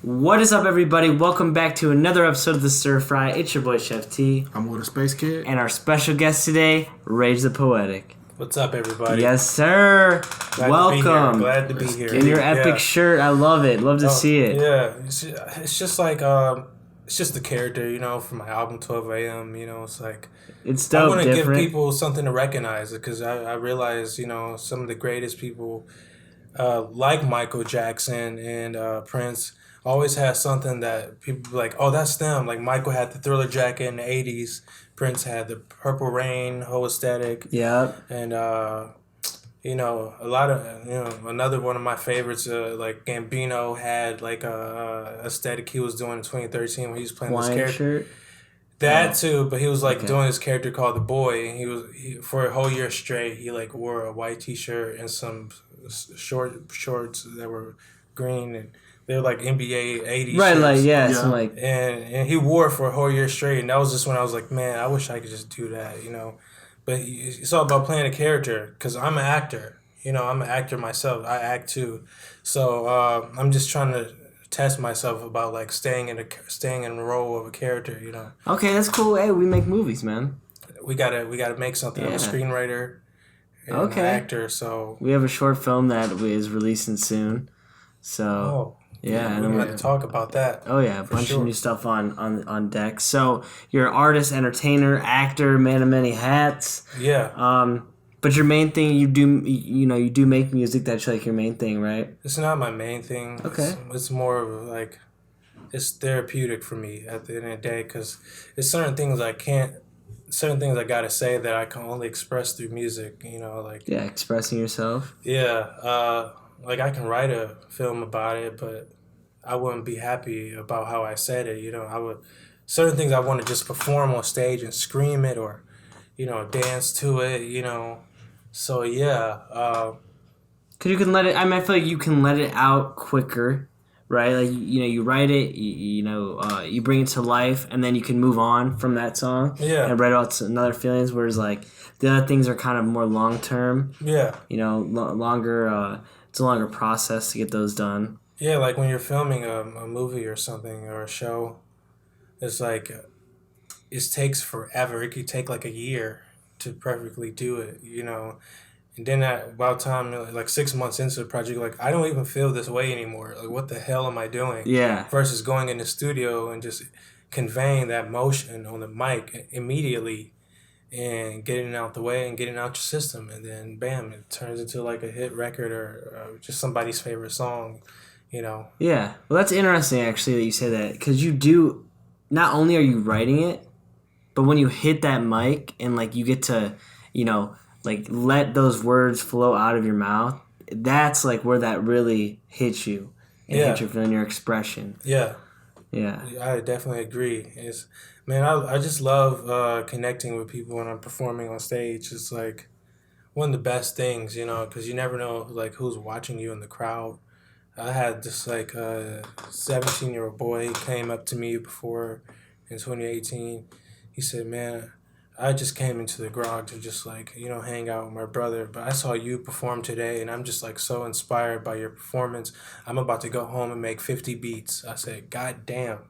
What is up, everybody? Welcome back to another episode of the Stirfry. It's your boy, Chef T. I'm with a Spacekid. And our special guest today, Rage the Poetic. What's up, everybody? Yes, sir. Welcome. Glad to be here. In your epic shirt. I love it. Love to see it. Yeah. It's just like, it's just the character, from my album 12 a.m., it's like... It's dope, I want to give different. people something to recognize because I realize, some of the greatest people, like Michael Jackson and Prince, always has something that people be like, oh, that's them. Like Michael had the Thriller jacket in the 80s. Prince had the Purple Rain whole aesthetic. Yep. And, a lot of, another one of my favorites, like Gambino had like a aesthetic he was doing in 2013 when he was playing this character. Shirt. That too, but he was like doing this character called the Boy. And he for a whole year straight, he like wore a white T-shirt and some shorts that were green, and they were like NBA 80s. Right, shirts. like so like, and he wore it for a whole year straight, and that was just when I was like, man, I wish I could just do that, But it's all about playing a character, because I'm an actor. I'm an actor myself. I act too, so I'm just trying to test myself about like staying in the role of a character. Okay, that's cool. Hey, we make movies, man. We gotta make something. Yeah. I'm a screenwriter. And an actor. So we have a short film that is releasing soon. So yeah, and we have to talk about that. Oh yeah, a bunch of new stuff on deck. So you're an artist, entertainer, actor, man of many hats. Yeah. But your main thing, you do make music. That's like your main thing, right? It's not my main thing. Okay. It's more of like, it's therapeutic for me at the end of the day, because it's certain things I gotta say that I can only express through music. Yeah, expressing yourself. Yeah. Like I can write a film about it, but I wouldn't be happy about how I said it. Certain things I want to just perform on stage and scream it or, dance to it. So yeah. Cause you can let it. I feel like you can let it out quicker, right? Like you write it, you bring it to life, and then you can move on from that song. Yeah. And write out another feelings. Whereas like the other things are kind of more long term. Yeah. Longer. It's a longer process to get those done. Yeah, like when you're filming a movie or something or a show, it's like it takes forever. It could take like a year to perfectly do it, And then about time, like 6 months into the project, like I don't even feel this way anymore. Like what the hell am I doing? Yeah. Versus going in the studio and just conveying that motion on the mic immediately and getting it out the way and getting it out your system, and then bam, it turns into like a hit record or just somebody's favorite song, Yeah, well, that's interesting actually that you say that, because you do. Not only are you writing it, but when you hit that mic and like you get to, like let those words flow out of your mouth, that's like where that really hits you and hits your feeling, your expression. Yeah. Yeah. I definitely agree. Man, I just love connecting with people when I'm performing on stage. It's like one of the best things, because you never know like who's watching you in the crowd. I had this like 17-year-old boy. He came up to me before in 2018. He said, man, I just came into the grog to just like, hang out with my brother, but I saw you perform today and I'm just like so inspired by your performance. I'm about to go home and make 50 beats. I said, God damn.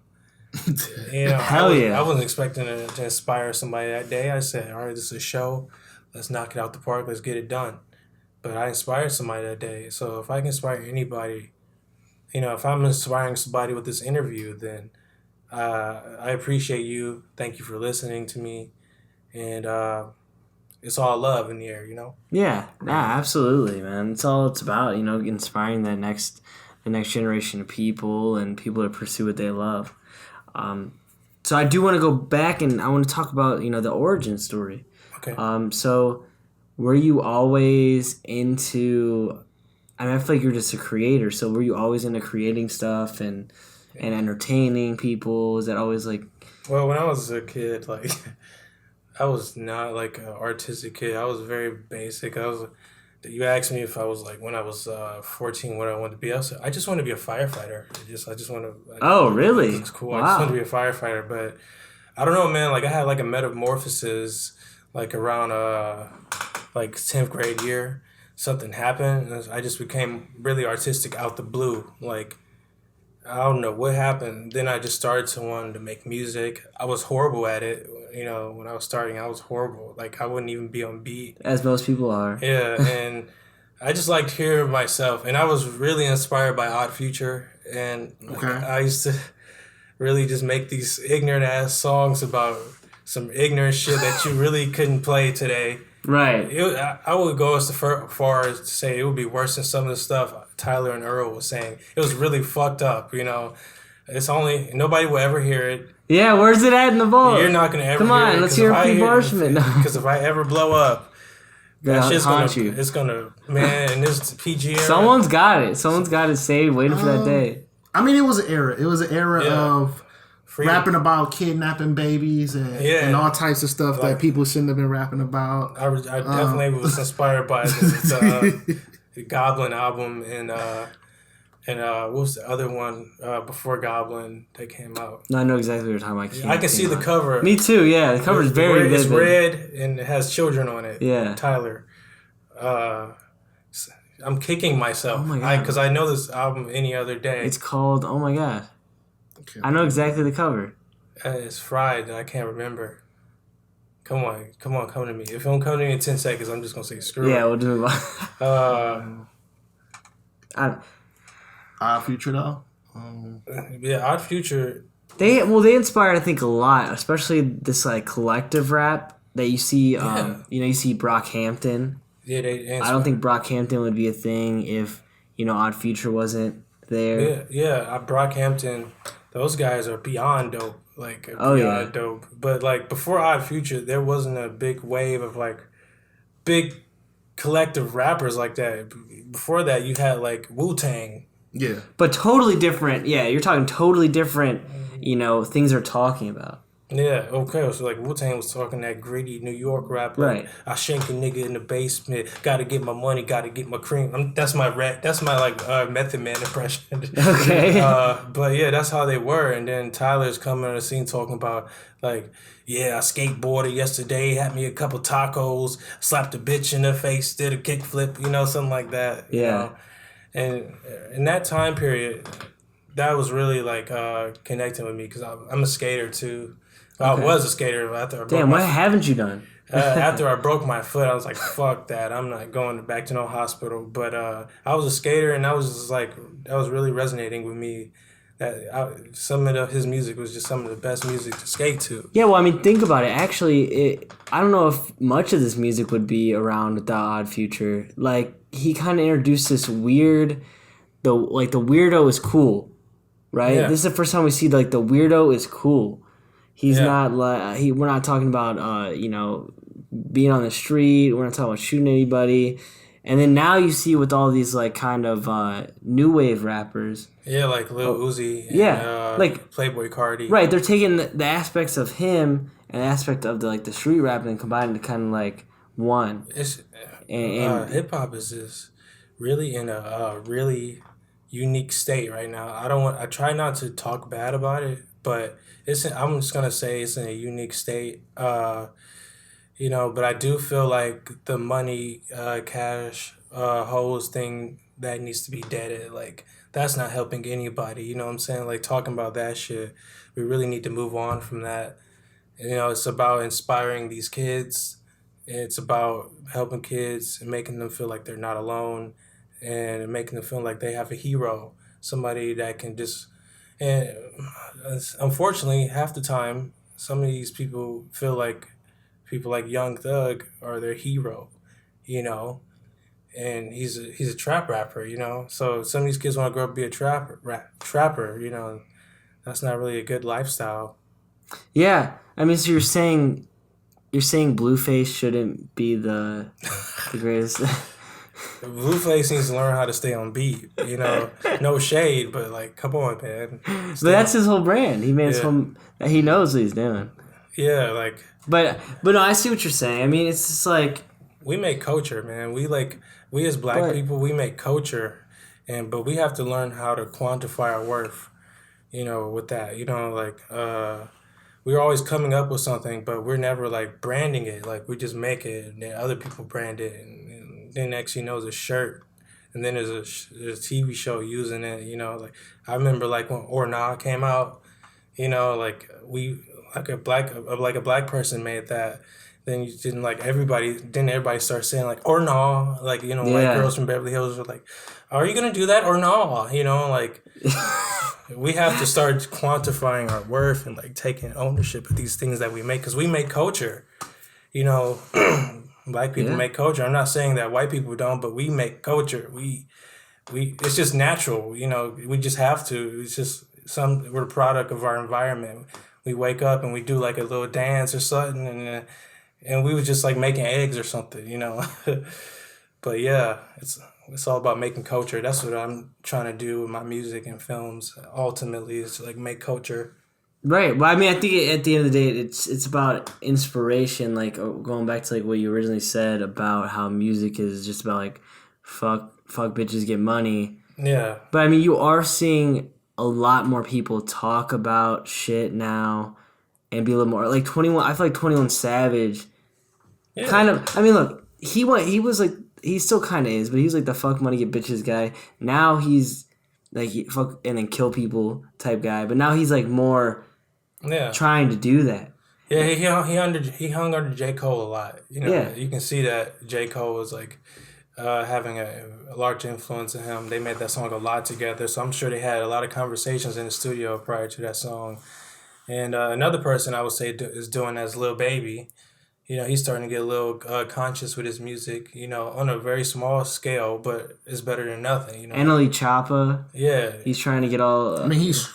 Hell yeah. I wasn't expecting to inspire somebody that day. I said, all right, this is a show. Let's knock it out the park. Let's get it done. But I inspired somebody that day. So if I can inspire anybody, if I'm inspiring somebody with this interview, then I appreciate you. Thank you for listening to me. And it's all love in the air, Yeah, absolutely, man. It's all it's about, inspiring the next generation of people and people to pursue what they love. So I do want to go back and I want to talk about, the origin story. Okay. So were you always into, I feel like you're just a creator, so were you always into creating stuff and entertaining people? Is that always like... Well, when I was a kid, like, I was not like an artistic kid. I was very basic. You asked me if I was like, when I was 14, what I wanted to be. I just wanted to be a firefighter. I just want to... Oh, really? It's cool. Wow. I just wanted to be a firefighter, but I don't know, man. Like, I had like a metamorphosis like around like 10th grade year. Something happened, and I just became really artistic out the blue. Like, I don't know what happened. Then I just started to want to make music. I was horrible at it. You know, when I was starting, I was horrible. Like I wouldn't even be on beat. As most people are. Yeah, and I just liked hearing myself, and I was really inspired by Odd Future, and like, I used to really just make these ignorant ass songs about some ignorant shit that you really couldn't play today. Right. I would go as far as to say it would be worse than some of the stuff Tyler and Earl was saying. It was really fucked up, you know. It's only nobody will ever hear it. Yeah, where's it at in the vault? You're not gonna ever. Come on, let's hear a pre-barshment. Because if I ever blow up, that shit's gonna haunt you. It's gonna and this PG era. Someone's got it. Someone's got it saved, waiting for that day. I mean, it was an era. It was an era of rapping about kidnapping babies and all types of stuff that people shouldn't have been rapping about. I definitely was inspired by the Goblin album and what was the other one before Goblin that came out? No, I know exactly what you're talking about. I can see the cover. Me too. Yeah, the cover is very vivid. It's red and it has children on it. Yeah, Tyler. I'm kicking myself. Oh my god! Because I know this album any other day. It's called. Oh my god! I know exactly the cover. It's fried and I can't remember. Come on, come to me. If you don't come to me in 10 seconds, I'm just gonna say screw it. Yeah, we'll do it. Odd Future though. Yeah, Odd Future. They inspired I think a lot, especially this like collective rap that you see. You know, you see Brockhampton. Yeah, I don't think Brockhampton would be a thing if Odd Future wasn't there. Yeah. Brockhampton. Those guys are beyond dope. Like beyond dope. But like before Odd Future, there wasn't a big wave of like big collective rappers like that. Before that, you had like Wu-Tang. Yeah. But totally different. Yeah, you're talking totally different, things they're talking about. Yeah, okay. So like Wu-Tang was talking that gritty New York rap. Like, right. I shank a nigga in the basement. Gotta get my money. Gotta get my cream. That's my rap. That's my like Method Man impression. Okay. But yeah, that's how they were. And then Tyler's coming on the scene talking about like, yeah, I skateboarded yesterday. Had me a couple tacos. Slapped a bitch in the face. Did a kickflip. Something like that. Yeah. You know? And in that time period, that was really like connecting with me because I'm a skater too. I was a skater after I broke Damn, what haven't you done? After I broke my foot, I was like, fuck that. I'm not going back to no hospital. But I was a skater, and that was really resonating with me. Some of his music was just some of the best music to skate to. Yeah, well, I mean, think about it. Actually, I don't know if much of this music would be around without Odd Future. Like, he kind of introduced this weird, the weirdo is cool, right? Yeah. This is the first time we see, like, the weirdo is cool. He's not like we're not talking about being on the street. We're not talking about shooting anybody. And then now you see with all these like kind of new wave rappers. Yeah, like Lil Uzi. And, like Playboy Cardi. Right, they're taking the aspects of him and the aspect of the street rapping and combining to kind of like one. And hip hop is just really in a really unique state right now. I try not to talk bad about it, but I'm just gonna say it's in a unique state. But I do feel like the money, cash, hoes thing that needs to be deaded. Like that's not helping anybody. You know what I'm saying? Like talking about that shit, we really need to move on from that. It's about inspiring these kids. It's about helping kids and making them feel like they're not alone, and making them feel like they have a hero, somebody that can just. And unfortunately, half the time, some of these people feel like people like Young Thug are their hero, and he's a trap rapper, So some of these kids want to grow up and be a trapper, That's not really a good lifestyle. Yeah, I mean, so you're saying Blueface shouldn't be the greatest. Blueface needs to learn how to stay on beat, No shade, but like, come on, man. But that's his whole brand. He made his whole. He knows what he's doing. Yeah, like. But no, I see what you're saying. I mean, it's just like we make culture, man. We as black people, we make culture, but we have to learn how to quantify our worth. With that, we're always coming up with something, but we're never like branding it. Like we just make it, and then other people brand it, and then next you know, it's a shirt, and then there's a TV show using it. You know, like I remember like when Or Nah came out. You know, like a black person made that. Then you didn't everybody start saying like or no, like, you know, white girls from Beverly Hills were like, are you gonna do that or no? You know, like we have to start quantifying our worth and like taking ownership of these things that we make, because we make culture. You know, black people make culture. I'm not saying that white people don't, but we make culture. We it's just natural. You know, we just have to. It's just we're a product of our environment. We wake up and we do like a little dance or something, and we was just like making eggs or something, you know. But yeah, it's all about making culture. That's what I'm trying to do with my music and films. Ultimately, is like make culture. Right. Well, I mean, I think at the end of the day, it's about inspiration. Like going back to like what you originally said about how music is just about like fuck bitches, get money. Yeah. But I mean, you are seeing a lot more people talk about shit now and be a little more like 21. I feel like 21 Savage. Yeah. Kind of. I mean, look, he was like, he still kind of is, but he's like the fuck money get bitches guy. Now he's like fuck and then kill people type guy. But now he's like more trying to do that. Yeah, he hung under J. Cole a lot. You know, you can see that J. Cole was like having a large influence on him. They made that song a lot together, so I'm sure they had a lot of conversations in the studio prior to that song. And another person I would say is doing that is Lil Baby. You know, he's starting to get a little conscious with his music, you know, on a very small scale, but it's better than nothing, you know. Annalie Choppa. Yeah. He's trying to get all... I mean, he's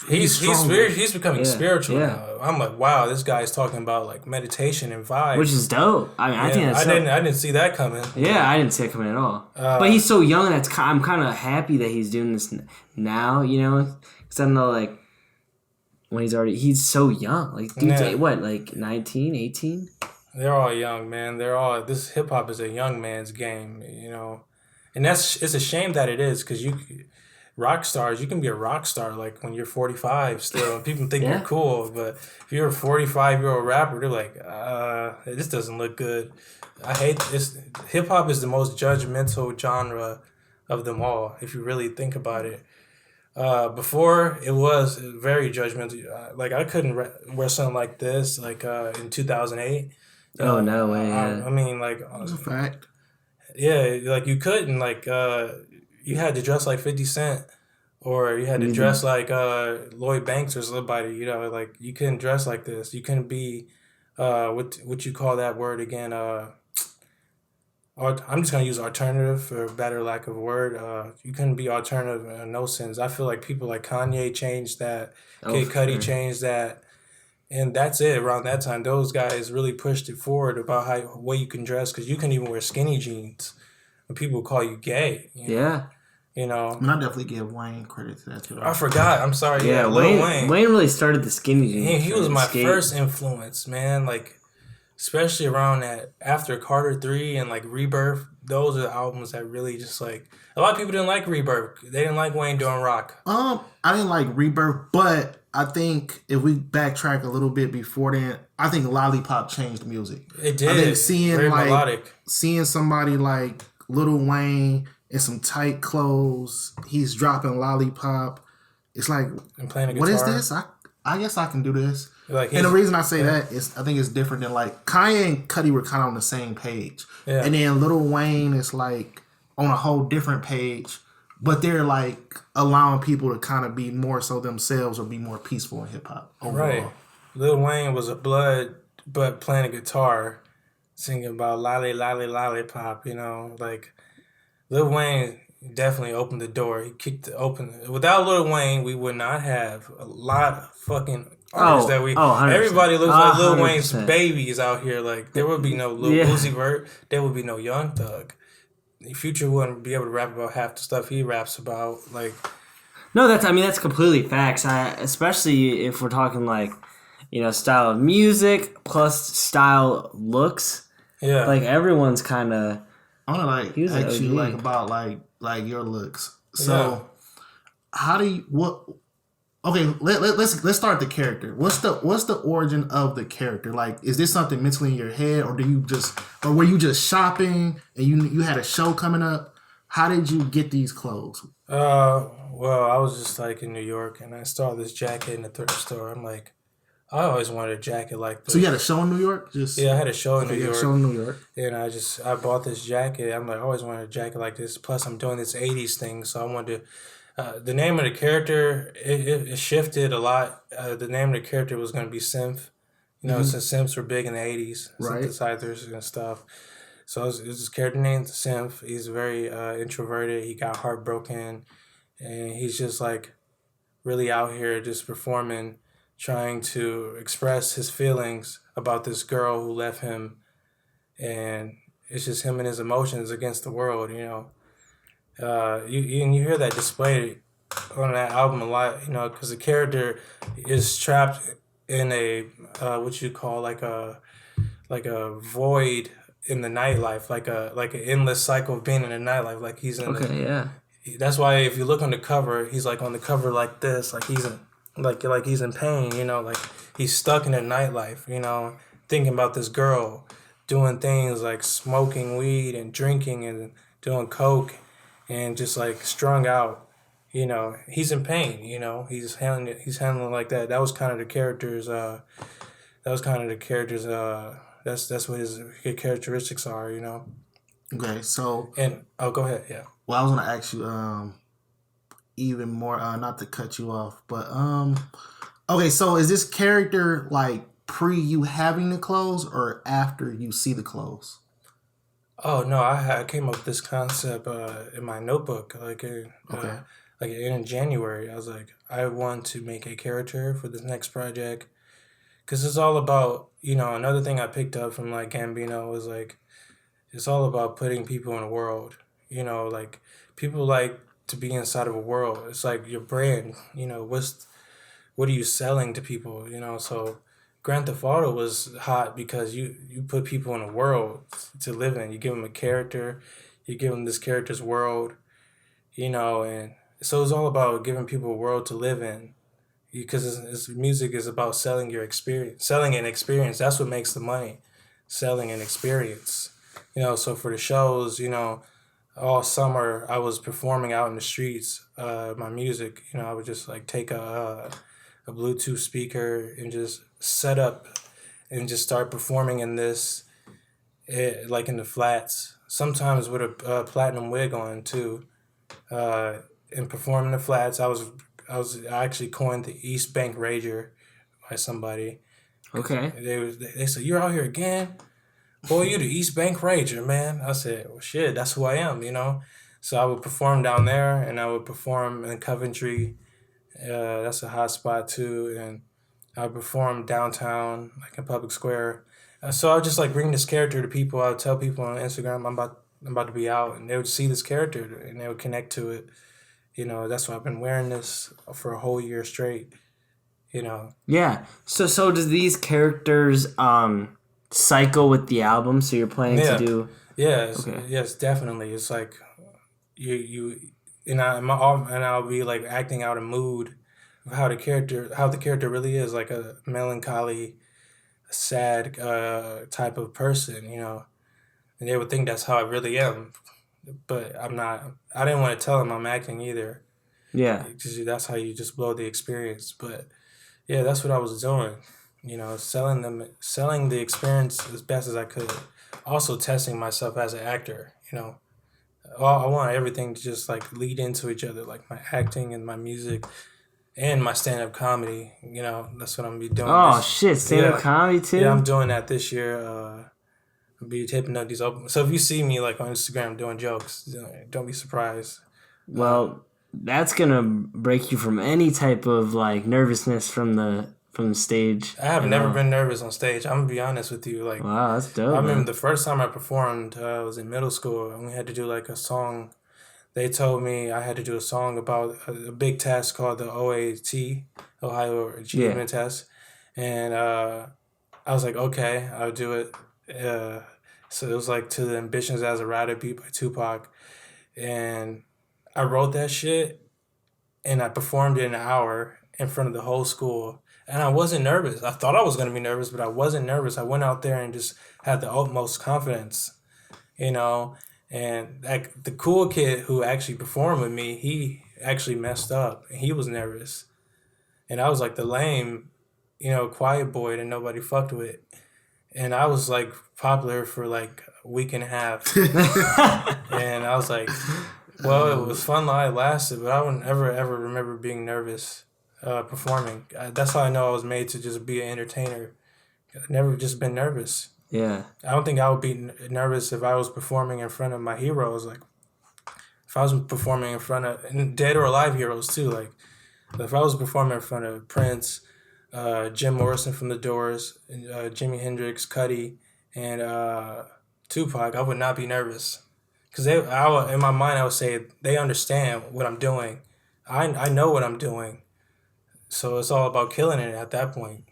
becoming spiritual now. I'm like, wow, this guy's talking about, like, meditation and vibes. Which is dope. I mean, I think that's I didn't see that coming. Yeah, I didn't see it coming at all. But he's so young, and I'm kind of happy that he's doing this now, you know? Because I don't know, like, when he's so young. Like, dude's, what, like 19, 18? They're all young, man. This hip hop is a young man's game, you know, and it's a shame that it is, because rock stars, you can be a rock star like when you're 45 still, and people think you're cool, but if you're a 45-year-old rapper, they're like, this doesn't look good. I hate this. Hip hop is the most judgmental genre of them all, if you really think about it. Before it was very judgmental. Like I couldn't wear something like this, like in 2008. Oh, no way. Yeah. I mean, like... That's a fact. Yeah, like, you couldn't, like, you had to dress like 50 Cent, or you had to dress like Lloyd Banks or somebody, you know, like, you couldn't dress like this. You couldn't be, what you call that word again, I'm just going to use alternative for better lack of a word. You couldn't be alternative in no sense. I feel like people like Kanye changed that, Kid Cudi changed that. And that's it. Around that time, those guys really pushed it forward about how way you can dress, because you can even wear skinny jeans, and people call you gay. You know? You know. I mean, I definitely give Wayne credit to that too. I forgot. I'm sorry. Yeah, Wayne really started the skinny jeans. He was my first influence, man. Like, especially around that after Carter 3 and like Rebirth. Those are the albums that really just like, a lot of people didn't like Rebirth. They didn't like Wayne doing rock. I didn't like Rebirth, but I think if we backtrack a little bit before then, I think Lollipop changed music. It did. I think melodic. Seeing somebody like Lil Wayne in some tight clothes, he's dropping Lollipop. It's like, and playing a guitar. What is this? I guess I can do this. Like, and the reason I say that is I think it's different than like Kanye and Cudi were kind of on the same page. Yeah. And then Lil Wayne is like on a whole different page. But they're like allowing people to kind of be more so themselves or be more peaceful in hip hop overall. Right. Lil Wayne was a blood, but playing a guitar, singing about lolly, lolly, lollipop, you know. Like, Lil Wayne definitely opened the door. He kicked it open. Without Lil Wayne, we would not have a lot of fucking artists that we... everybody looks like Lil 100%. Wayne's babies out here. Like, there would be no Lil Uzi Vert. There would be no Young Thug. Future wouldn't be able to rap about half the stuff he raps about. Like, no, that's completely facts. Especially if we're talking like, you know, style of music plus style looks. Yeah, like everyone's kind of. I want to like ask you like about like your looks. So, how do you what? Okay, let's start the character. What's the origin of the character? Like, is this something mentally in your head, or were you just shopping and you had a show coming up? How did you get these clothes? Well, I was just like in New York, and I saw this jacket in the thrift store. I'm like, I always wanted a jacket like this. So you had a show in New York? Just yeah, I had a show in New York. Show in New York. And I bought this jacket. I'm like, I always wanted a jacket like this. Plus, I'm doing this '80s thing, so I wanted to. The name of the character it shifted a lot. The name of the character was going to be Synth. Since synths were big in the '80s, right. Synthesizers and stuff. So it's this character named Synth. He's very introverted. He got heartbroken, and he's just like really out here just performing, trying to express his feelings about this girl who left him, and it's just him and his emotions against the world. You hear that displayed on that album a lot. Because the character is trapped in a what you call like a void in the nightlife, like an endless cycle of being in the nightlife. Like he's in. Okay, yeah. That's why if you look on the cover, he's like on the cover like this, like he's in, like he's in pain. Like he's stuck in a nightlife. Thinking about this girl, doing things like smoking weed and drinking and doing coke, and just like strung out. He's in pain. He's handling it. He's handling it like that. That was kind of the character's. That's what his characteristics are. Okay, so and go ahead. Yeah. Well, I was gonna ask you even more, not to cut you off, but okay, so is this character like pre you having the clothes or after you see the clothes? Oh no, I came up with this concept in my notebook in January. I was like, I want to make a character for this next project, because it's all about another thing I picked up from like Gambino was like, it's all about putting people in a world. Like people like to be inside of a world. It's like your brand. What are you selling to people? So Grand Theft Auto was hot because you put people in a world to live in. You give them a character, you give them this character's world, and so it's all about giving people a world to live in, because music is about selling your experience, selling an experience. That's what makes the money, selling an experience. So for the shows, all summer I was performing out in the streets, my music. I would just like take a Bluetooth speaker and just set up and just start performing in this, like in the flats. Sometimes with a platinum wig on too, and perform in the flats. I actually coined the East Bank Rager by somebody. Okay. They said, "You're out here again? Boy, you the East Bank Rager, man." I said, "Well, shit, that's who I am, So I would perform down there, and I would perform in Coventry. That's a hot spot too, and I would perform downtown, like in Public Square. So I would just like bring this character to people. I would tell people on Instagram I'm about to be out, and they would see this character and they would connect to it. That's why I've been wearing this for a whole year straight. Yeah. So does these characters cycle with the album? So you're planning to do? Yes. Okay. Yes, definitely. It's like I'll be like acting out a mood of how the character really is, like a melancholy, sad type of person, and they would think that's how I really am, but I'm not. I didn't want to tell them I'm acting either. Yeah, because that's how you just blow the experience. But yeah, that's what I was doing, selling the experience as best as I could, also testing myself as an actor. I want everything to just like lead into each other, like my acting and my music and my stand-up comedy. That's what I'm gonna be doing. Oh shit, stand-up comedy too? Yeah, I'm doing that this year. I'll be taping up these open. So if you see me like on Instagram doing jokes, don't be surprised. Well, that's gonna break you from any type of like nervousness from the stage. I have never been nervous on stage. I'm gonna be honest with you. Like, wow, that's dope. I remember the first time I performed, I was in middle school, and we had to do like a song. They told me I had to do a song about a big test called the OAT, Ohio Achievement Test, and I was like, okay, I'll do it. So it was like To the Ambitions as a Rider beat by Tupac, and I wrote that shit, and I performed it in an hour in front of the whole school. And I wasn't nervous. I thought I was going to be nervous, but I wasn't nervous. I went out there and just had the utmost confidence, And like the cool kid who actually performed with me, he actually messed up. And he was nervous. And I was like the lame, quiet boy that nobody fucked with. And I was like popular for like a week and a half. And I was like, well, it was fun while it lasted, but I wouldn't ever remember being nervous performing. That's how I know I was made to just be an entertainer. I've never just been nervous. Yeah. I don't think I would be nervous if I was performing in front of my heroes. Like, if I was performing in front of dead or alive heroes too. Like, if I was performing in front of Prince, Jim Morrison from The Doors, Jimi Hendrix, Cudi, and Tupac, I would not be nervous. Because in my mind, I would say, they understand what I'm doing. I know what I'm doing. So it's all about killing it at that point.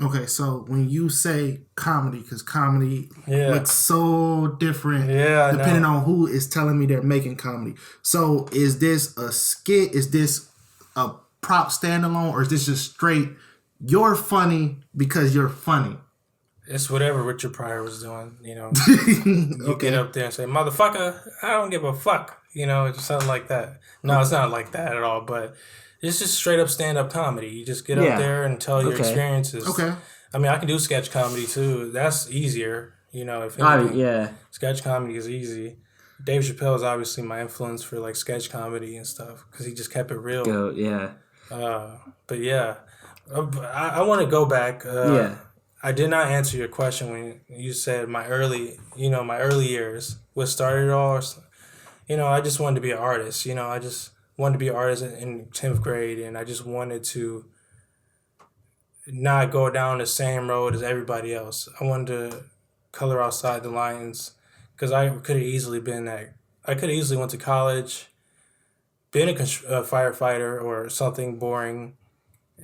Okay, so when you say comedy, because comedy looks so different depending on who is telling me they're making comedy. So is this a skit? Is this a prop standalone? Or is this just straight, you're funny because you're funny? It's whatever Richard Pryor was doing, You get up there and say, motherfucker, I don't give a fuck. It's something like that. No, it's not like that at all, but it's just straight up stand-up comedy. You just get up there and tell your experiences. Okay. I mean, I can do sketch comedy too. That's easier, if anything. Sketch comedy is easy. Dave Chappelle is obviously my influence for like sketch comedy and stuff because he just kept it real. But yeah, I want to go back. I did not answer your question when you said my early years. What started it all? I just wanted to be an artist. I just wanted to be an artist in 10th grade, and I just wanted to not go down the same road as everybody else. I wanted to color outside the lines because I could have easily been that. I could have easily went to college, been a firefighter or something boring,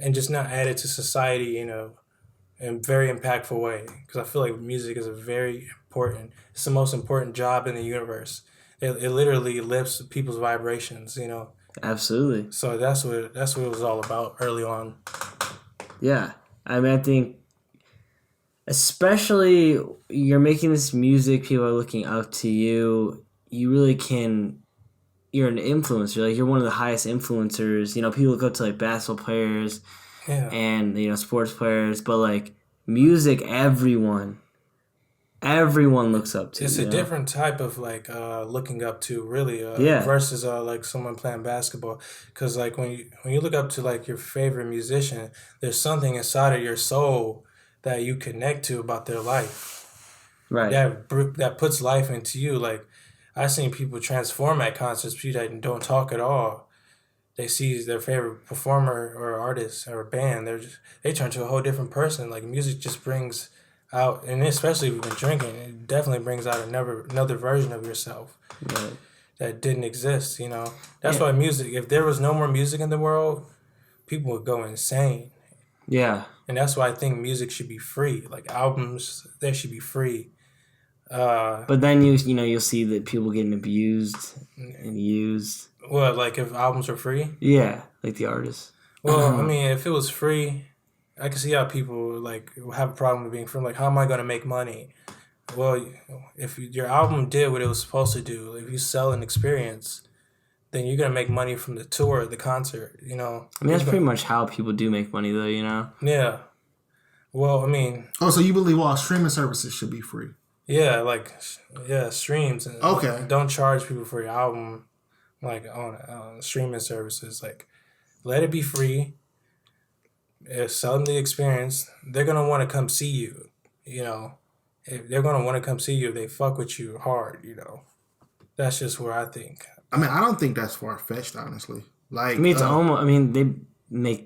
and just not added to society, in a very impactful way. Because I feel like music is it's the most important job in the universe. It literally lifts people's vibrations, Absolutely. So that's what it was all about early on. Yeah. I mean, I think especially you're making this music, people are looking up to you. You really you're an influencer. Like, you're one of the highest influencers. People look up to like basketball players and, sports players, but like music, everyone looks up to. It's a different type of like looking up to, really, versus like someone playing basketball. Because like when you look up to like your favorite musician, there's something inside of your soul that you connect to about their life, right? That puts life into you. Like, I've seen people transform at concerts, people that don't talk at all. They see their favorite performer or artist or band, they turn to a whole different person. Like, music just brings out, and especially if you've been drinking, it definitely brings out another version of yourself that didn't exist. That's why music. If there was no more music in the world, people would go insane. Yeah, and that's why I think music should be free. Like, albums, they should be free. But then you'll see that people getting abused and used. What, like if albums were free? Yeah, like the artists. Well, I mean, if it was free, I can see how people like have a problem with being free. Like, how am I going to make money? Well, if your album did what it was supposed to do, if you sell an experience, then you're going to make money from the tour, the concert, I mean, that's pretty much how people do make money, though, Yeah. Well, I mean... Oh, so you believe all streaming services should be free? Yeah, streams. And okay. Don't charge people for your album, like, on streaming services. Like, let it be free. Sell them the experience. They're going to want to come see you, If they're going to want to come see you if they fuck with you hard, That's just where I think. I mean, I don't think that's far-fetched, honestly. Like, I mean, it's almost... I mean,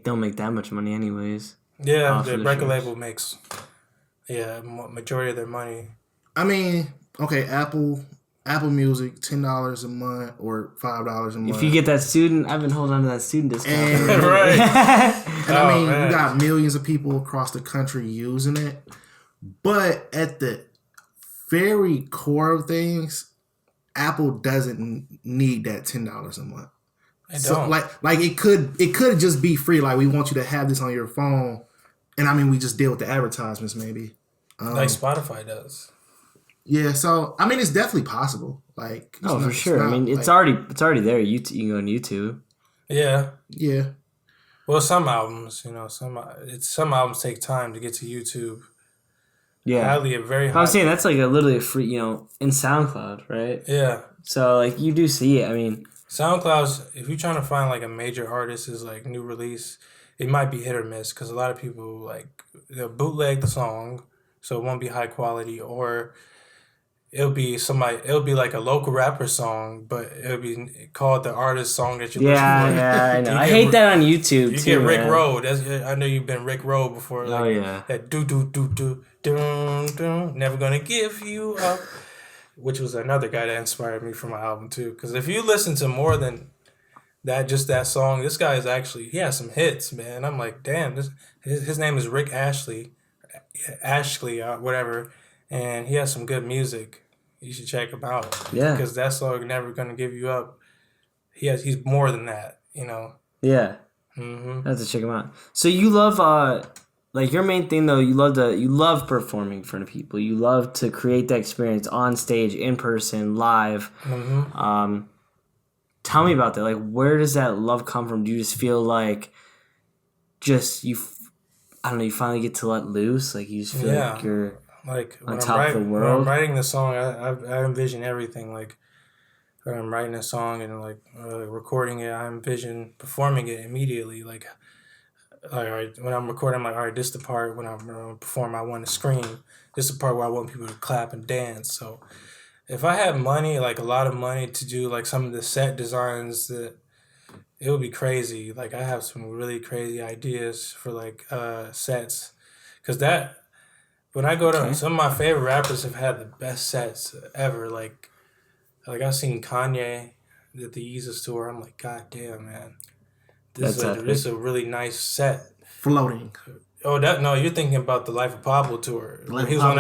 don't make that much money anyways. Yeah, the record label makes... Yeah, majority of their money. I mean, okay, Apple Music, $10 a month or $5 a month. If you get that student, I've been holding on to that student discount. And, right. And I mean, you got millions of people across the country using it. But at the very core of things, Apple doesn't need that $10 a month. So like it could just be free. Like, we want you to have this on your phone, and I mean, we just deal with the advertisements maybe. Like Spotify does. Yeah, so I mean, it's definitely possible. Like, Oh, for sure. I mean, it's already there. You can go on YouTube. Yeah. Yeah. Well, some albums, some albums take time to get to YouTube. Yeah. Highly, very high. I'm saying that's like literally a free, in SoundCloud, right? Yeah. So like you do see it. I mean, SoundCloud's, if you're trying to find like a major artist's like new release, it might be hit or miss because a lot of people like they'll bootleg the song, so it won't be high quality, or it'll be like a local rapper song, but it'll be called the artist song that you're listening for. Yeah, I know. I hate that on YouTube you too. You get Rick man. Rolled. I know you've been Rick Rolled before. Like, oh yeah. That do never gonna give you up, which was another guy that inspired me for my album too. Because if you listen to more than that, just that song, this guy is actually he has some hits, man. I'm like, damn, his name is Rick Ashley, whatever, and he has some good music. You should check him out. Yeah. Because that song, Never Gonna Give You Up, he's more than that, Yeah. Mm-hmm. I have to check him out. So you love like your main thing though, you love performing in front of people. You love to create that experience on stage, in person, live. Mm-hmm. Tell me about that. Like, where does that love come from? Do you just feel like I don't know, you finally get to let loose? Like you just feel like you're like on top of the world. When I'm writing the song, I envision everything. Like when I'm writing a song and like recording it, I envision performing it immediately. Like, all right, when I'm recording, I'm like, all right, this is the part when I'm perform, I want to scream. This is the part where I want people to clap and dance. So if I had money, like a lot of money to do like some of the set designs, that it would be crazy. Like I have some really crazy ideas for like sets, because that. When I go to some of my favorite rappers have had the best sets ever. Like I've seen Kanye at the Yeezus tour. I'm like, God damn, man, this is a really nice set. Floating. Oh, you're thinking about the Life of Pablo tour. When he was on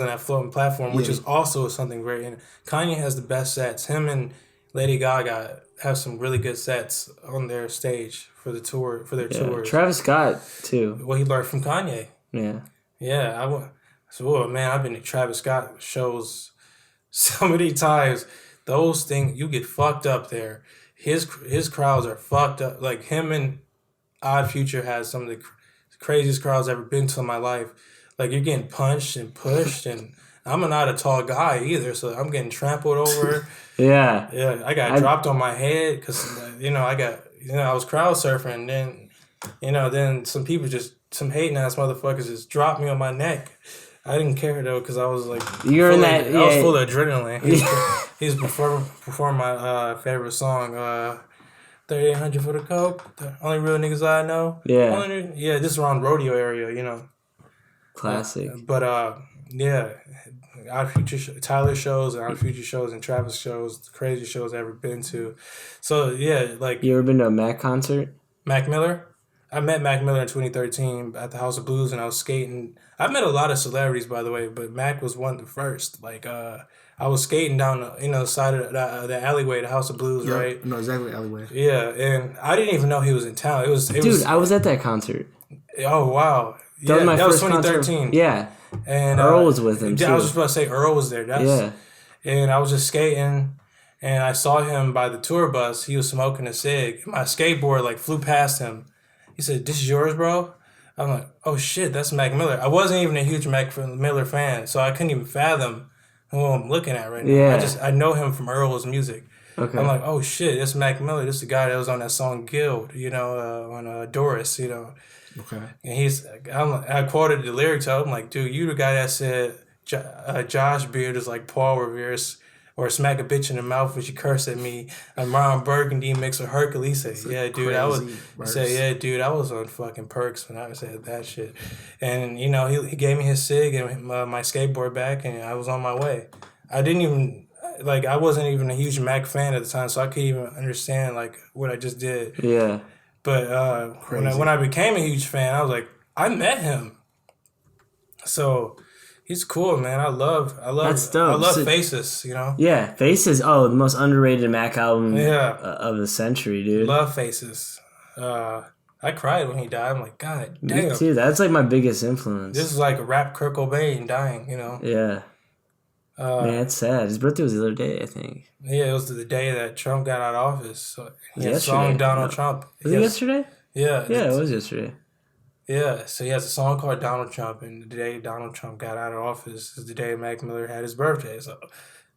that floating platform, which is also something very. Kanye has the best sets. Him and Lady Gaga have some really good sets on their stage for the tour for their tours. Travis Scott too. Well, he learned from Kanye. Yeah. Yeah, So, man, I've been to Travis Scott shows so many times. Those things, you get fucked up there. His crowds are fucked up. Like, him and Odd Future has some of the craziest crowds I've ever been to in my life. Like, you're getting punched and pushed, and I'm not a tall guy either, so I'm getting trampled over. Yeah. Yeah, I got dropped on my head because, I was crowd surfing, and then, then some people some hating ass motherfuckers just dropped me on my neck. I didn't care though because I was like, I was full of adrenaline. He's performing my favorite song, 3800 for the coke. The only real niggas I know. Yeah. Just around rodeo area, Classic. But Odd Future, Tyler shows and Odd Future shows and Travis shows, the craziest shows I've ever been to. So yeah, like you ever been to a Mac concert? Mac Miller. I met Mac Miller in 2013 at the House of Blues, and I was skating. I've met a lot of celebrities, by the way, but Mac was one of the first. Like, I was skating down the side of the alleyway, the House of Blues, right? No, exactly alleyway. Yeah, and I didn't even know he was in town. Dude, I was at that concert. Oh wow! That was my first 2013. Concert. Yeah, and Earl was with him too. I was just about to say Earl was there. And I was just skating, and I saw him by the tour bus. He was smoking a cig. My skateboard like flew past him. He said, "This is yours, bro?" I'm like, "Oh shit, that's Mac Miller." I wasn't even a huge Mac Miller fan, so I couldn't even fathom who I'm looking at right now. Yeah. I know him from Earl's music. Okay. I'm like, "Oh shit, that's Mac Miller. This is the guy that was on that song Guild, on Doris, Okay. And I quoted the lyrics out. I'm like, "Dude, you the guy that said Josh Beard is like Paul Revere's." Or smack a bitch in the mouth when she cursed at me. I'm Ron Burgundy mixed with Hercules. Said, yeah, dude, I was on fucking perks when I said that shit. And he gave me his cig and my skateboard back, and I was on my way. I wasn't even a huge Mac fan at the time, so I couldn't even understand like what I just did. Yeah. But when I became a huge fan, I was like, I met him. So. He's cool, man. I love That's dope. I love Faces, Yeah, Faces. Oh, the most underrated Mac album of the century, dude. Love Faces. I cried when he died. I'm like, God damn. Me too. That's like my biggest influence. This is like a rap Kurt Cobain dying, Yeah. Man, it's sad. His birthday was the other day, I think. Yeah, it was the day that Trump got out of office. So he had a Yesterday. song Donald Trump. Was it yesterday? Yeah. Yeah, it was yesterday. Yeah, so he has a song called Donald Trump, and the day Donald Trump got out of office is the day Mac Miller had his birthday. So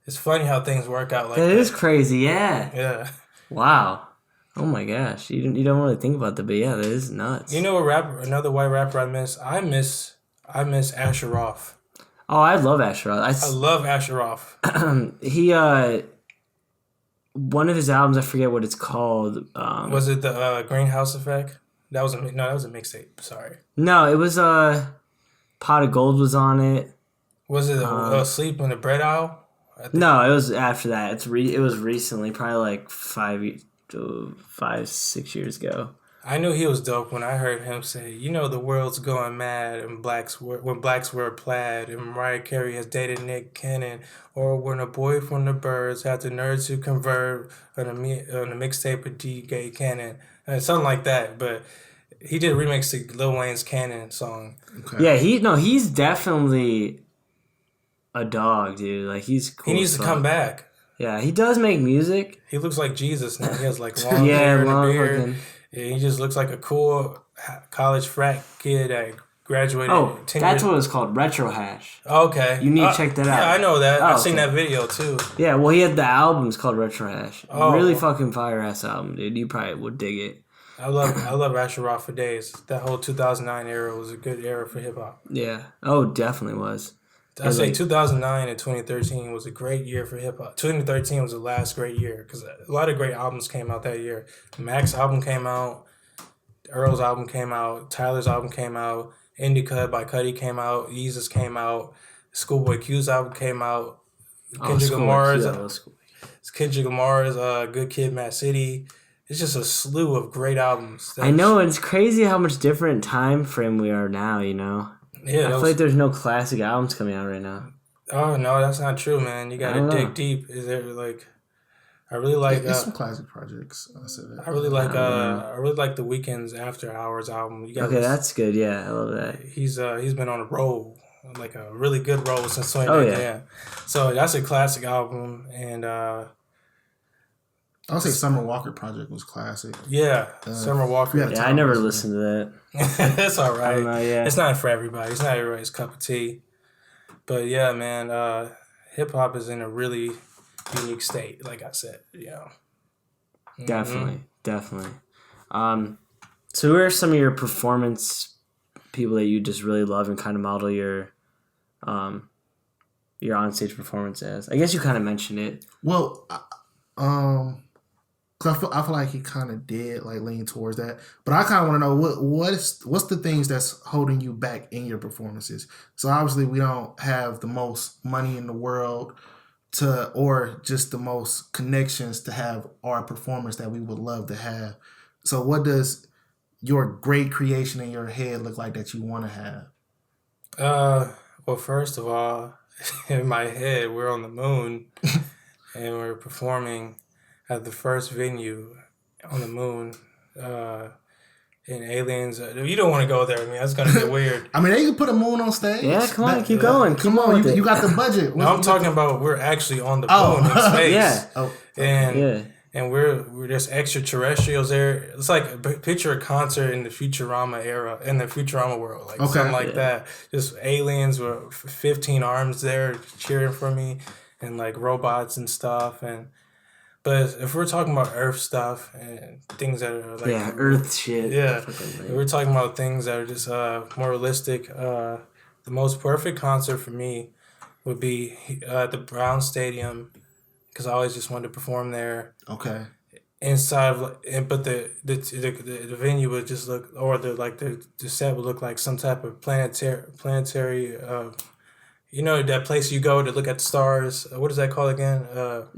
it's funny how things work out like that. That is crazy, yeah. Yeah. Wow. Oh my gosh. You don't really think about that, but yeah, that is nuts. You know what rapper, another white rapper I miss? I miss Asher Roth. Oh, I love Asher Roth. I love Asher Roth. He one of his albums, I forget what it's called. Was it the Greenhouse Effect? That was a mixtape. Sorry. No, it was Pot of Gold was on it. Was it Sleep in the Bread Aisle? No, it was after that. It was recently, probably like 6 years ago. I knew he was dope when I heard him say, the world's going mad and when blacks wear plaid and Mariah Carey has dated Nick Cannon, or when a boy from the Birds had the nerds to convert on a mixtape of D. Gay Cannon. Something like that, but he did a remix to Lil Wayne's Cannon song. Okay. Yeah, he's definitely a dog, dude. Like, he's cool. He needs to come back. Yeah, he does make music. He looks like Jesus now. He has like long hair and a beard. Yeah, he just looks like a cool college frat kid that graduated. Oh, that's what it's called, Retro Hash. Okay. You need to check that out. Yeah, I know that. I've seen that video too. Yeah, well, he had the albums called Retro Hash. Really fucking fire ass album, dude. You probably would dig it. I love Asher Roth for days. That whole 2009 era was a good era for hip hop. Yeah. Oh, definitely was. I say 2009 and 2013 was a great year for hip hop. 2013 was the last great year because a lot of great albums came out that year. Mac's album came out, Earl's album came out, Tyler's album came out, Indica by Cudi came out, Yeezus came out, Schoolboy Q's album came out, Kendrick Lamar's Good Kid, Mad City. It's just a slew of great albums. I know, and it's crazy how much different time frame we are now, Yeah, I feel like there's no classic albums coming out right now. Oh no, that's not true, man. You gotta dig deep. Is there I really like there's some classic projects. I really like the Weeknd's After Hours album. That's good. Yeah, I love that. He's been on a roll, like a really good roll since 2019. Yeah. So that's a classic album, and I would say Summer Walker project was classic. Yeah, Summer Walker. Yeah, I never listened to that. It's all right. Yeah. It's not for everybody. It's not everybody's cup of tea. But yeah, man, hip hop is in a really unique state, like I said. Yeah. Mm-hmm. Definitely. So who are some of your performance people that you just really love and kind of model your onstage performance as? I guess you kind of mentioned it. Well, cause I feel like he kind of did lean towards that, but I kind of want to know what's the things that's holding you back in your performances. So obviously we don't have the most money in the world or just the most connections to have our performance that we would love to have. So what does your great creation in your head look like that you want to have? Well, first of all, in my head, we're on the moon and we're performing at the first venue on the moon, in aliens. You don't want to go there. I mean, that's gonna get weird. I mean, they can put a moon on stage. Yeah, come on, keep going. Come on, you got the budget. No, I'm talking about we're actually on the moon in space. Yeah. And we're just extraterrestrials there. It's like picture a concert in the Futurama era, in the Futurama world, something like that. Just aliens with 15 arms there cheering for me, and robots and stuff. But if we're talking about Earth stuff and things that are Earth shit. Yeah, if we're talking about things that are just more realistic. The most perfect concert for me would be at the Brown Stadium, because I always just wanted to perform there. Okay. Inside but the venue would just look, or the set would look like some type of planetary. That place you go to look at the stars. What is that called again?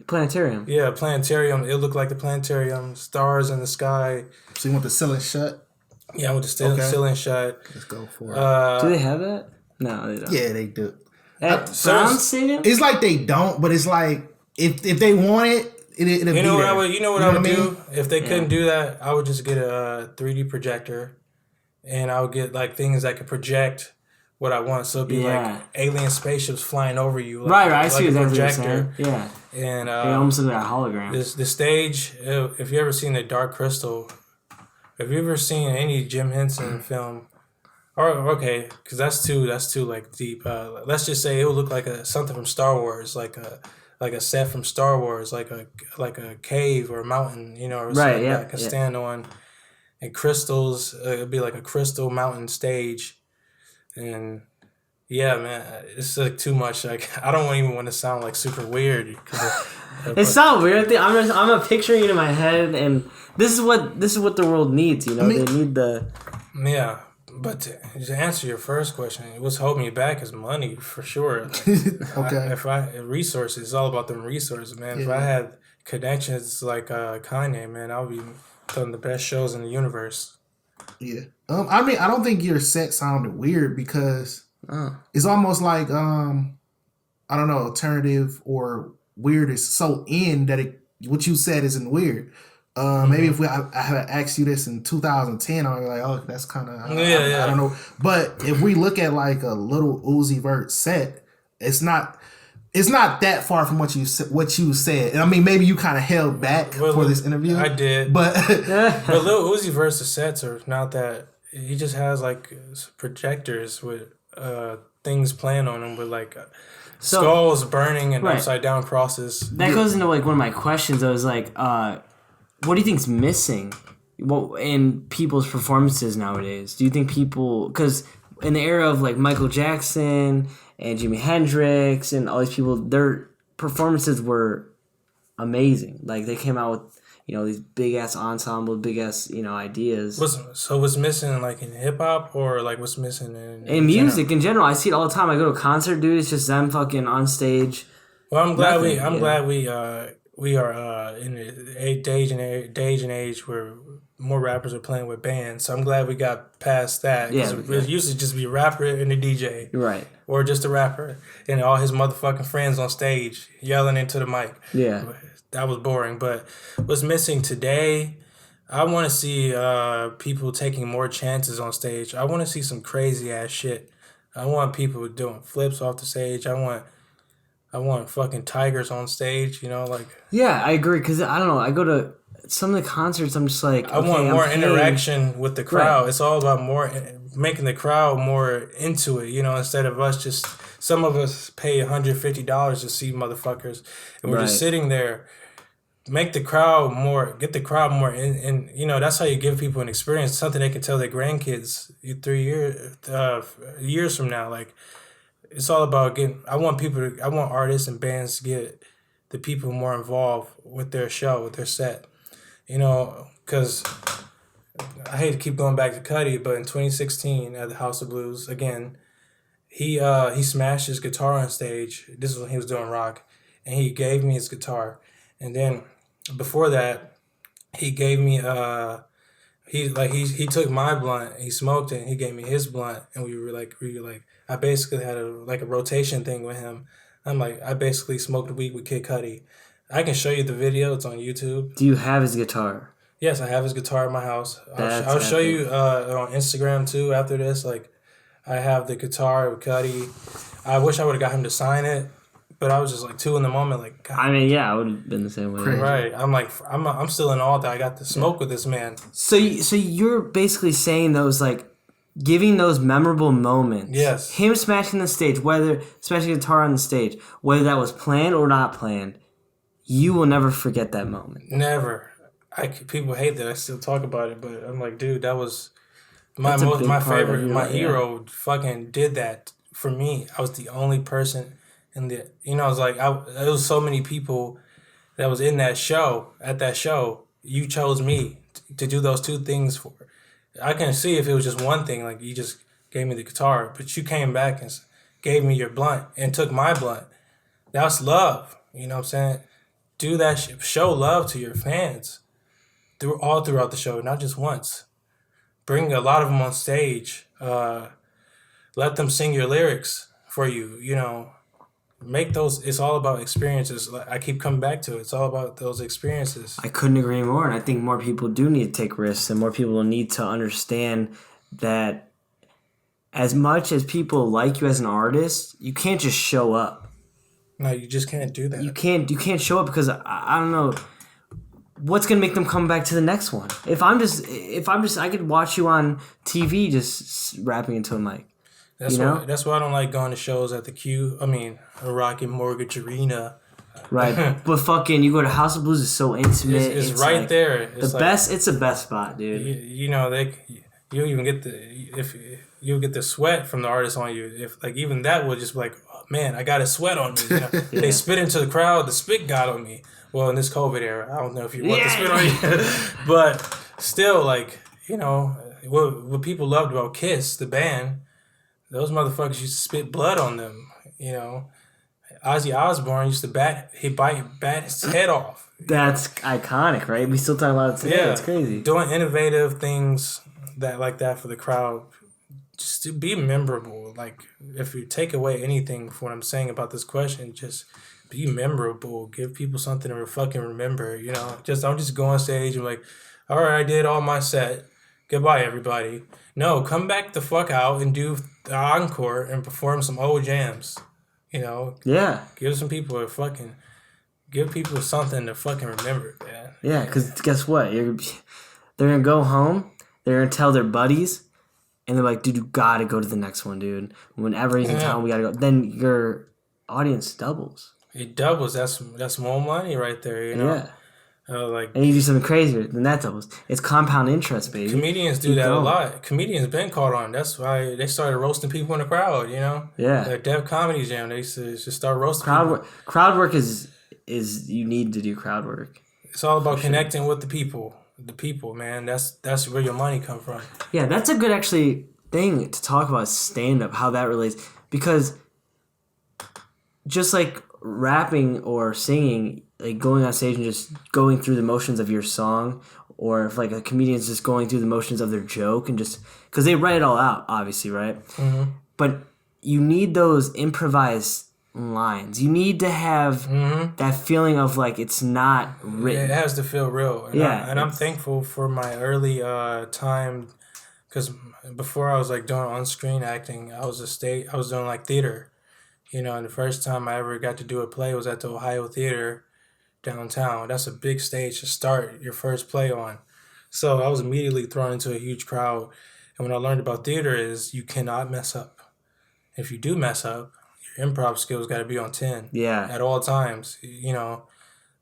Planetarium. Yeah, planetarium. It looked like the planetarium, stars in the sky. So you want the ceiling shut? Yeah, I want the ceiling shut. Let's go for it. Do they have that? No, they don't. Yeah, they do. At Brown Stadium? It's like they don't, but it's like if they want it, it'll be what there. I would do if they couldn't do that? I would just get a 3D projector, and I would get things that could project what I want. So it'd be like alien spaceships flying over you. Like, right. I see what you're saying. Yeah. And they almost look like a hologram. The stage, if you ever seen The Dark Crystal, have you ever seen any Jim Henson film? Or okay, because that's too like deep. Let's just say it would look like something from Star Wars, like a set from Star Wars, like a cave or a mountain, you know, or something that I can stand on. And crystals, it'd be like a crystal mountain stage, and yeah, man, it's like too much. Like I don't even want to sound like super weird. It's not weird. I'm picturing it in my head, and this is what the world needs. You know, they need the But to answer your first question, what's holding me back is money for sure. Okay. Resources, it's all about them resources, man. If I had connections like Kanye, man, I would be doing the best shows in the universe. Yeah. I mean, I don't think your set sounded weird because it's almost like I don't know, alternative or weird is so in that what you said isn't weird. Maybe if I had asked you this in 2010, I'd be like, oh, that's kind of I don't know. But if we look at like a little Uzi Vert set, it's not that far from what you said. And I mean, maybe you kind of held back for this interview. I did, but Lil Uzi Vert's sets are not that. He just has like projectors with things playing on them with like. Skulls burning and upside down crosses. That goes into like one of my questions. I was like, what do you think's missing in people's performances nowadays? Do you think people, because in the era of like Michael Jackson and Jimi Hendrix and all these people, their performances were amazing. Like they came out with, you know, these big ass ensemble, big ass, you know, ideas. What's missing like in hip hop or like what's missing in music in general? I see it all the time. I go to a concert, dude. It's just them fucking on stage. Well, I'm glad we are in a day and age where more rappers are playing with bands. So I'm glad we got past that. It used to just be a rapper and a DJ, right? Or just a rapper and all his motherfucking friends on stage yelling into the mic. Yeah. That was boring, but what's missing today, I want to see people taking more chances on stage. I want to see some crazy ass shit. I want people doing flips off the stage. I want fucking tigers on stage, you know, like. Yeah, I agree, because I don't know, I go to some of the concerts, I'm just like, I want more interaction with the crowd. Right. It's all about making the crowd more into it, you know, instead of us just, some of us pay $150 to see motherfuckers, and we're just sitting there. Get the crowd more in, you know, that's how you give people an experience, something they can tell their grandkids 3 years from now. Like, it's all about I want artists and bands to get the people more involved with their show, with their set, you know, because I hate to keep going back to Cudi, but in 2016 at the House of Blues, again, he smashed his guitar on stage. This is when he was doing rock, and he gave me his guitar. And then before that, he gave me he took my blunt, he smoked it, and he gave me his blunt, and we were like I basically had a rotation thing with him. I'm like, I basically smoked weed with Kid Cudi. I can show you the video. It's on YouTube. Do you have his guitar? Yes, I have his guitar in my house. I'll show you on Instagram too after this. Like, I have the guitar with Cudi. I wish I would have got him to sign it, but I was just like too in the moment. Like, God. I mean, yeah, I would have been the same way. Right. I'm like, I'm still in awe that I got to smoke with this man. So you're basically saying those, like, giving those memorable moments. Yes. Him smashing the stage, whether smashing a guitar on the stage, whether that was planned or not planned, you will never forget that moment. Never. People hate that I still talk about it, but I'm like, dude, that was my favorite, my hero fucking did that for me. I was the only person in the, you know, I was like, there was so many people that was in that show, at that show. You chose me to do those two things for. I can see if it was just one thing, like you just gave me the guitar, but you came back and gave me your blunt and took my blunt. That's love. You know what I'm saying? Do that. Show love to your fans throughout the show, not just once. Bring a lot of them on stage. Let them sing your lyrics for you. You know, make those. It's all about experiences. I keep coming back to it. It's all about those experiences. I couldn't agree more, and I think more people do need to take risks, and more people need to understand that as much as people like you as an artist, you can't just show up. No, you just can't do that. You can't show up because I don't know what's gonna make them come back to the next one. If I'm just I could watch you on TV just rapping into a mic. That's why I don't like going to shows at the Rocket Mortgage Arena. Right, but fucking you go to House of Blues is so intimate. It's right like there. It's It's the best spot, dude. You'll even get you'll get the sweat from the artist on you. If like even that will just be like, oh, man, I got a sweat on me. You know? Yeah. They spit into the crowd. The spit got on me. Well, in this COVID era, I don't know if you want the spit on you, but still, like what people loved about Kiss, the band, those motherfuckers used to spit blood on them. Ozzy Osbourne used to bat his head off. That's iconic, right? We still talk about it today. Yeah, it's crazy. Doing innovative things like that for the crowd, just to be memorable. Like, if you take away anything from what I'm saying about this question, just be memorable. Give people something to fucking remember. Don't just go on stage and like, all right, I did all my set. Goodbye, everybody. No, come back the fuck out and do the encore and perform some old jams. Yeah. Give people something to fucking remember, man. Yeah, because guess what? They're gonna go home. They're gonna tell their buddies, and they're like, "Dude, you gotta go to the next one, dude. Whenever he's in town, we gotta go." Then your audience doubles. It doubles. That's more money right there. Yeah. And you do something crazier, then that doubles. It's compound interest, baby. Comedians do that a lot. Comedians been caught on. That's why they started roasting people in the crowd. Yeah. Like Def Comedy Jam, they used to just start roasting. Crowd work is you need to do crowd work. It's all about connecting with the people. The people, man. That's where your money come from. Yeah, that's a good actually thing to talk about, stand up, how that relates, because just like rapping or singing, like going on stage and just going through the motions of your song, or if like a comedian's just going through the motions of their joke and just because they write it all out, obviously, right? Mm-hmm. But you need those improvised lines. You need to have that feeling of like it's not written. Yeah, it has to feel real. And I'm thankful for my early time, because before I was like doing on-screen acting, I was doing like theater. And the first time I ever got to do a play was at the Ohio Theater downtown. That's a big stage to start your first play on. So I was immediately thrown into a huge crowd. And what I learned about theater is you cannot mess up. If you do mess up, your improv skills got to be on 10. Yeah. At all times,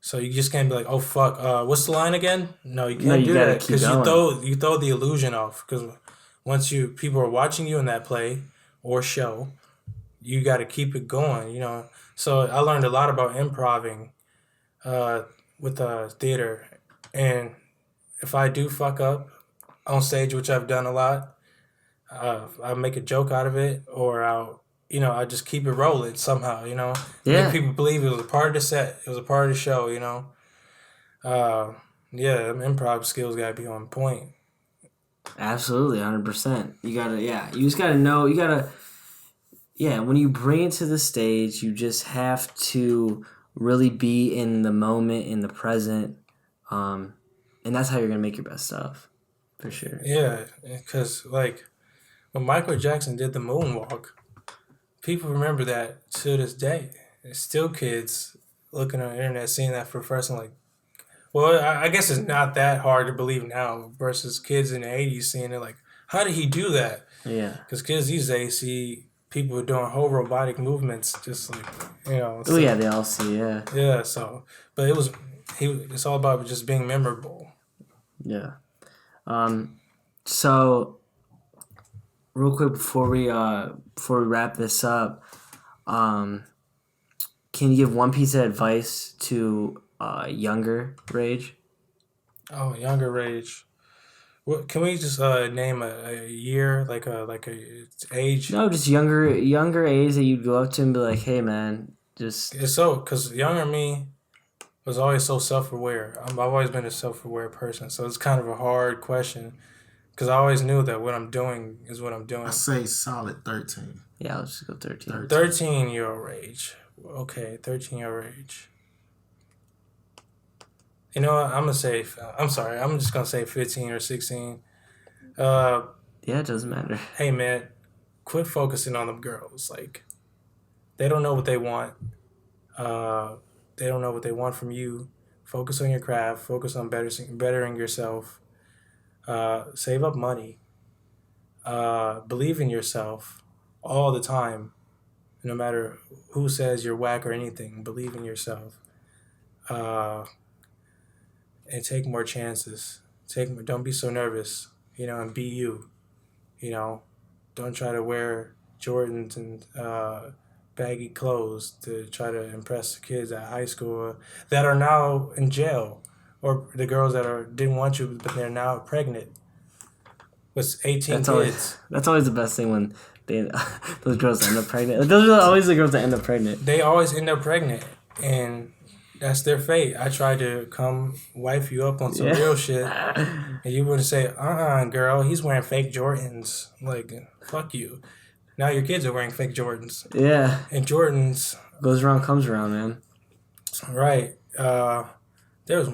So you just can't be like, oh, fuck, what's the line again? No, you can't do that. Because you throw the illusion off. Because once people are watching you in that play or show, you got to keep it going, So I learned a lot about improving with theater. And if I do fuck up on stage, which I've done a lot, I'll make a joke out of it, or I'll just keep it rolling somehow, Yeah. Make people believe it was a part of the set. It was a part of the show, Improv skills got to be on point. Absolutely, 100%. You just got to know, when you bring it to the stage, you just have to really be in the moment, in the present, and that's how you're going to make your best stuff, for sure. Yeah, because, like, when Michael Jackson did the moonwalk, people remember that to this day. There's still kids looking on the internet, seeing that for the first time, like, well, I guess it's not that hard to believe now versus kids in the 80s seeing it like, how did he do that? Yeah. Because kids these days see people doing whole robotic movements, just like, So, yeah, they all see, yeah. Yeah, so, but it's all about just being memorable. Yeah. So, real quick before we wrap this up, can you give one piece of advice to younger Rage? Oh, younger Rage. What can we just name a year, like a age? No, just younger age that you'd go up to and be like, "Hey, man, just." It's because younger me was always so self-aware. I've always been a self-aware person, so it's kind of a hard question because I always knew that what I'm doing is what I'm doing. I say solid 13. Yeah, let's just go 13. 13-year-old Rage. Okay, 13-year-old Rage. You know what? I'm just gonna say 15 or 16. Yeah, it doesn't matter. Hey man, quit focusing on them girls. Like, they don't know what they want. They don't know what they want from you. Focus on your craft. Focus on bettering yourself. Save up money. Believe in yourself all the time. No matter who says you're whack or anything, believe in yourself. And take more chances. Don't be so nervous, and be you. Don't try to wear Jordans and baggy clothes to try to impress the kids at high school that are now in jail, or the girls that didn't want you but they're now pregnant with 18 kids. That's always the best thing when those girls end up pregnant. Those are always the girls that end up pregnant. They always end up pregnant, and that's their fate. I tried to come wife you up on some real shit, and you wouldn't say, girl, he's wearing fake Jordans. Like, fuck you. Now your kids are wearing fake Jordans. Yeah. And Jordans... goes around, comes around, man. Right. There was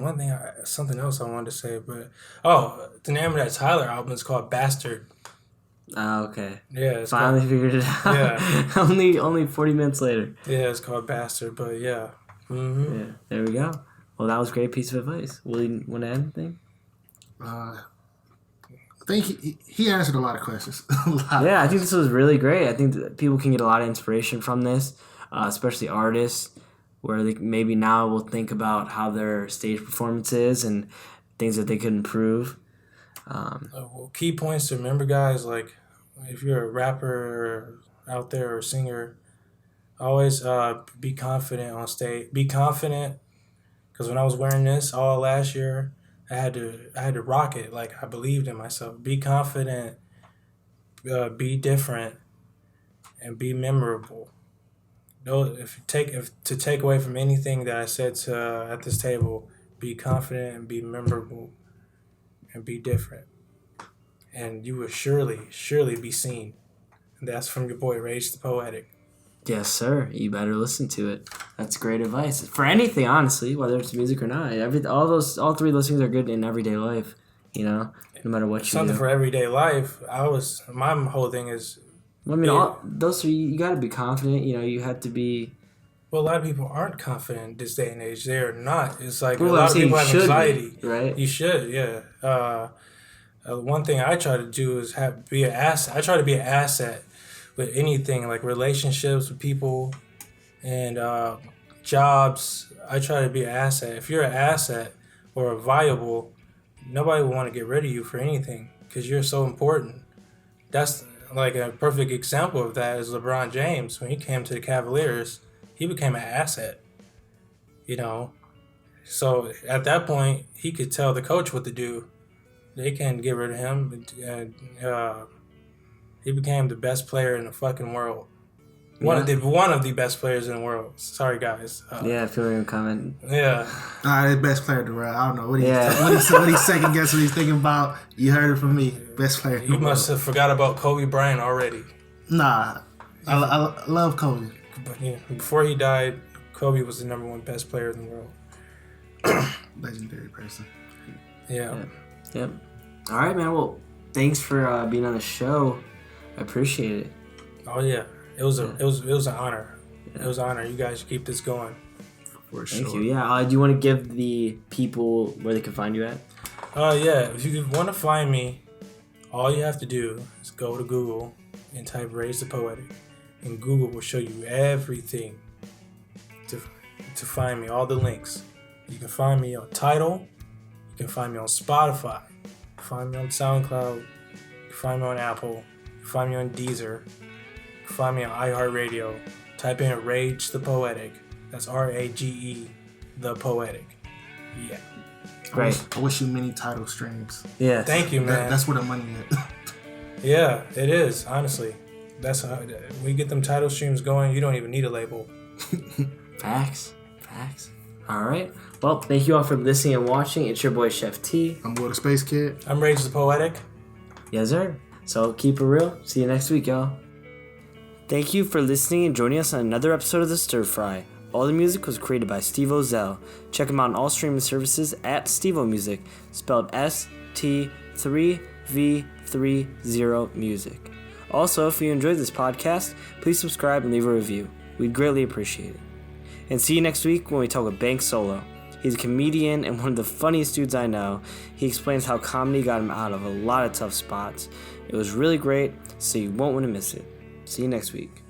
something else I wanted to say, but... the name of that Tyler album is called Bastard. Oh, okay. Yeah. Finally figured it out. Yeah. only 40 minutes later. Yeah, it's called Bastard, but yeah. Mm-hmm. Yeah, there we go. Well, that was a great piece of advice. Will you want to add anything? I think he answered a lot of questions. I think this was really great. I think that people can get a lot of inspiration from this, especially artists, where they maybe now will think about how their stage performance is and things that they could improve. Key points to remember, guys, like if you're a rapper out there or a singer, always be confident on stage. Be confident, because when I was wearing this all last year, I had to rock it. Like, I believed in myself. Be confident, be different, and be memorable. If to take away from anything that I said at this table, be confident and be memorable, and be different, and you will surely be seen. And that's from your boy Rage the Poetic. Yes, sir. You better listen to it. That's great advice for anything, honestly, whether it's music or not. All three of those things are good in everyday life. No matter what you do. Something for everyday life. My whole thing is. Well, I mean, those three, you got to be confident. You have to be. Well, a lot of people aren't confident this day and age. They're not. It's like a lot of people have anxiety. Right. You should, yeah. One thing I try to do is be an asset. I try to be an asset with anything, like relationships with people and jobs. I try to be an asset. If you're an asset or a viable, nobody will want to get rid of you for anything because you're so important. That's like a perfect example of that is LeBron James. When he came to the Cavaliers, he became an asset, So at that point, he could tell the coach what to do. They can't get rid of him. He became the best player in the fucking world. One of the best players in the world. Sorry, guys. I feel like I'm comment. Yeah. The best player in the world. I don't know what he second guess what he's thinking about. You heard it from me. Best player in the world. You must have forgot about Kobe Bryant already. Nah. I love Kobe. But before he died, Kobe was the number one best player in the world. Legendary person. Yeah. Yep. All right, man. Well, thanks for being on the show. I appreciate it. Oh yeah, it was an honor. Yeah. It was an honor. You guys keep this going. For sure. Thank you. Yeah. Do you want to give the people where they can find you at? If you want to find me, all you have to do is go to Google and type Rage the Poetic, and Google will show you everything to find me. All the links. You can find me on Tidal. You can find me on Spotify. You can find me on SoundCloud. You can find me on Apple. You can find me on Deezer. You can find me on iHeartRadio. Type in Rage the Poetic. That's RAGE the Poetic. Yeah. Great. I wish you many Tidal streams. Yeah. Thank you, man. That's where the money is. Yeah, it is, honestly. That's how we get them Tidal streams going. You don't even need a label. Facts. All right. Well, thank you all for listening and watching. It's your boy Chef T. I'm boy the Spacekid. I'm Rage the Poetic. Yes, sir. So keep it real. See you next week, y'all. Thank you for listening and joining us on another episode of the Stirfry. All the music was created by Steve Ozell. Check him out on all streaming services at Stevo Music, spelled ST3V30 Music. Also, if you enjoyed this podcast, please subscribe and leave a review. We'd greatly appreciate it. And see you next week when we talk with Bank Solo. He's a comedian and one of the funniest dudes I know. He explains how comedy got him out of a lot of tough spots. It was really great, so you won't want to miss it. See you next week.